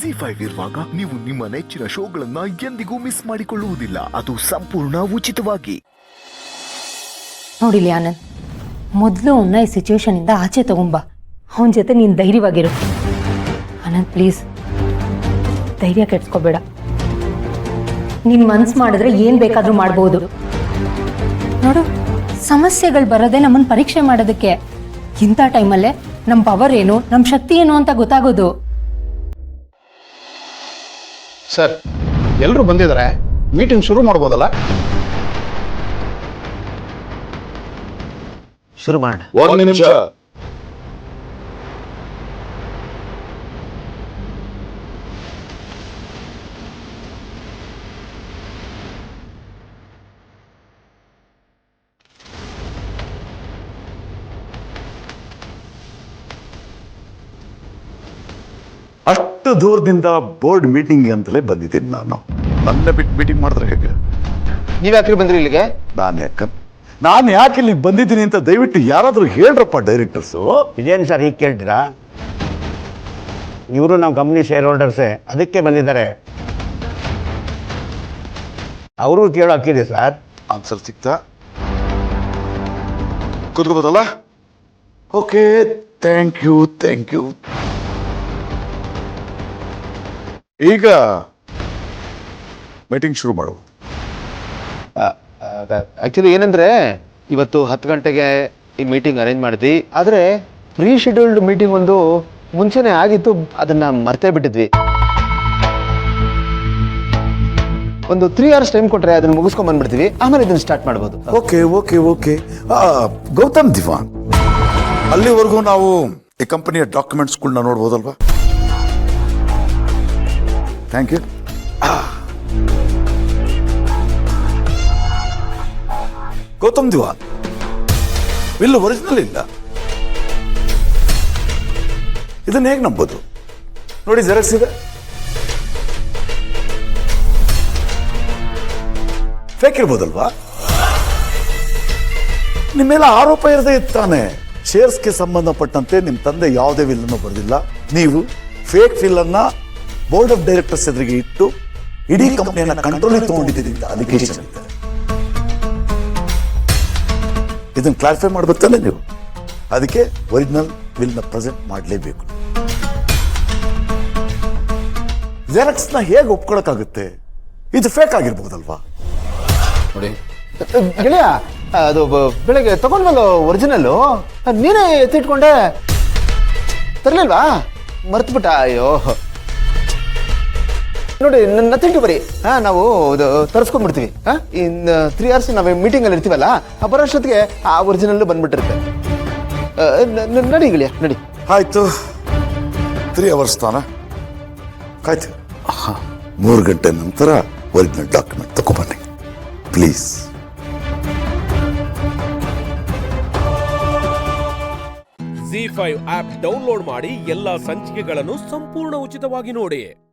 ZEE5 ಇರುವಾಗ ನೀವು ನಿಮ್ಮ ನೆಚ್ಚಿನ ಶೋಗಳನ್ನ ಎಂದಿಗೂ ಮಿಸ್ ಮಾಡಿಕೊಳ್ಳುವುದಿಲ್ಲ. ಅದು ಸಂಪೂರ್ಣ ಉಚಿತವಾಗಿ. ನೋಡಿಲಿ ಆನಂದ್, ಮೊದಲು ಅವನ್ನ ಈ ಸಿಚುವೇಶನ್ ಇಂದ ಆಚೆ ತಗೊಂಬ. ಅವನ ಜೊತೆ ನೀನು ಧೈರ್ಯವಾಗಿರು. ಆನಂದ್ ಪ್ಲೀಸ್, ಧೈರ್ಯ ಕೆಡ್ಸ್ಕೋಬೇಡ. ನೀನ್ ಮನ್ಸು ಮಾಡಿದ್ರೆ ಏನ್ ಬೇಕಾದ್ರೂ ಮಾಡ್ಬೋದು. ನೋಡು, ಸಮಸ್ಯೆಗಳು ಬರೋದೇ ನಮ್ಮನ್ನ ಪರೀಕ್ಷೆ ಮಾಡೋದಕ್ಕೆ. ಇಂಥ ಟೈಮಲ್ಲೇ ನಮ್ಮ ಪವರ್ ಏನು, ನಮ್ಮ ಶಕ್ತಿ ಏನು ಅಂತ ಗೊತ್ತಾಗೋದು. ಸರ್, ಎಲ್ಲರೂ ಬಂದಿದ್ದಾರೆ, ಮೀಟಿಂಗ್ ಶುರು ಮಾಡ್ಬೋದಲ್ಲ? ಶುರು ಮಾಡ. ಒಂದು ನಿಮಿಷ. ಅಷ್ಟು ದೂರದಿಂದ ಬೋರ್ಡ್ ಮೀಟಿಂಗ್ ಅಂತಲೇ ಬಂದಿದ್ದೀನಿ ನಾನು. ನನ್ನ ಬಿಟ್ಟು ಮೀಟಿಂಗ್ ಮಾಡಿದ್ರೆ ಹೇಗೆ? ನೀವ್ ಯಾಕ್ರಿ ಬಂದ್ರಿ ಇಲ್ಲಿಗೆ? ನಾನು ಯಾಕೆ ಇಲ್ಲಿಗೆ ಬಂದಿದ್ದೀನಿ ಅಂತ ದಯವಿಟ್ಟು ಯಾರಾದ್ರೂ ಹೇಳ್ರಪ್ಪ ಡೈರೆಕ್ಟರ್ಸು. ಇದೇನು ಸರ್ ಹೀಗೆ ಕೇಳ್ತೀರಾ? ಇವರು ನಮ್ಮ ಕಂಪ್ನಿ ಶೇರ್ ಹೋಲ್ಡರ್ಸೇ, ಅದಕ್ಕೆ ಬಂದಿದ್ದಾರೆ. ಅವರು ಕೇಳೋ ಹಕ್ಕಿದೆ ಸರ್. ಆನ್ಸರ್ ಸಿಗ್ತಾ ಕೂತ್ಕೋಬೋದಲ್ಲ? Okay, thank you. ಈಗ ಮೀಟಿಂಗ್ ಶುರು ಮಾಡು. ಆಕ್ಚುಲಿ ಏನಂದ್ರೆ, ಇವತ್ತು 10 ಗಂಟೆಗೆ ಈ ಮೀಟಿಂಗ್ ಅರೇಂಜ್ ಮಾಡಿದ್ವಿ. ಆದರೆ ಪ್ರೀ ಶೆಡ್ಯೂಲ್ಡ್ ಮೀಟಿಂಗ್ ಒಂದು ಮುಂಚೆನೆ ಆಗಿತ್ತು, ಅದನ್ನ ಮರ್ತೇ ಬಿಟ್ಟಿದ್ವಿ. ಒಂದು 3 hours ಟೈಮ್ ಕೊಟ್ರೆ ಅದನ್ನ ಮುಗಿಸ್ಕೊಂಡ್ ಬಂದ್ಬಿಡ್ತೀವಿ, ಆಮೇಲೆ ಇದನ್ನ ಸ್ಟಾರ್ಟ್ ಮಾಡ್ಬೋದು. ಓಕೆ. ಗೌತಮ್ ದಿವಾನ್, ಅಲ್ಲಿವರೆಗೂ ನಾವು ಈ ಕಂಪನಿಯ ಡಾಕ್ಯುಮೆಂಟ್ಸ್ಗಳನ್ನ ನೋಡ್ಬೋದಲ್ವಾ? Thank you. Gautam Diwan, bill original ಇಲ್ಲ, ಇದನ್ನ ಹೇಗೆ ನಂಬೋದು? ನೋಡಿ, ಜೆರಾಕ್ಸ್ ಇದೆ. ಫೇಕ್ ಇರ್ಬೋದಲ್ವಾ? ನಿಮ್ಮೆಲ್ಲ ಆರೋಪ ಇರದೇ ಇತ್ತಾನೆ. ಶೇರ್ಸ್ಗೆ ಸಂಬಂಧಪಟ್ಟಂತೆ ನಿಮ್ಮ ತಂದೆ ಯಾವುದೇ ವಿಲ್ಲನ್ನು ಬರೆದಿಲ್ಲ. ನೀವು ಫೇಕ್ ವಿಲ್ಲನ್ನ ಬೋರ್ಡ್ ಆಫ್ ಡೈರೆಕ್ಟರ್ಸ್ ಎದುರಿಗೆ ಇಟ್ಟು ಇಡೀ ಕಂಪನಿಯನ್ನ ಕಂಟ್ರೋಲಿಗೆ ತಗೊಂಡಿದ್ದೀರಿ ಅಂತ ಅಲಿಗೇಷನ್ ಇದೆ. ಇದನ್ನು ಕ್ಲಾರಿಫೈ ಮಾಡ್ಬೇಕು ತಾನೆ ನೀವು? ಅದಕ್ಕೆ ಒರಿಜಿನಲ್ ವಿಲ್ ನ ಪ್ರೆಸೆಂಟ್ ಮಾಡಲೇಬೇಕು. ಜೆರಾಕ್ಸ್ ನ ಹೇಗೆ ಒಪ್ಕೊಳಕ್ಕಾಗುತ್ತೆ? ಇದು ಫೇಕ್ ಆಗಿರ್ಬೋದಲ್ವಾ? ನೋಡಿ ಗೆಳೆಯ, ಅದು ಬೆಳಗ್ಗೆ ತಗೊಂಡ್ವಲ್ಲ ಒರಿಜಿನಲ್ಲು, ನೀನೇ ಎತ್ತಿಟ್ಕೊಂಡೆ, ತರಲಿಲ್ವಾ? ಮರ್ತ್ಬಿಟ್ಟ. ಅಯ್ಯೋ ನೋಡಿ, ನಥಿಂಗ್ ಟು ಬರಿ. ನಾವು ತರಿಸ್ಕೊಂಡ್ಬಿಡ್ತೀವಿ. ಇನ್ನು 3 hours ನಾವು ಮೀಟಿಂಗ್ ಅಲ್ಲಿ ಇರ್ತೀವಲ್ಲ, ಬರೋಷ್ಟೊತ್ತಿಗೆ ಆ ಒರಿಜಿನಲ್ ಬಂದ್ಬಿಟ್ಟಿರುತ್ತೆ. ನಡಿ ಗೆಳೆಯ, ನಡಿ. ಆಯ್ತು, 3 hours ತಾನ ಆಯ್ತು. 3 ಗಂಟೆ ನಂತರ ಒರಿಜಿನಲ್ ಡಾಕ್ಯುಮೆಂಟ್ ತಗೊಂಡ್ಬನ್ನಿ ಪ್ಲೀಸ್. ZEE5 ಆಪ್ ಡೌನ್ಲೋಡ್ ಮಾಡಿ ಎಲ್ಲಾ ಸಂಚಿಕೆಗಳನ್ನು ಸಂಪೂರ್ಣ ಉಚಿತವಾಗಿ ನೋಡಿ.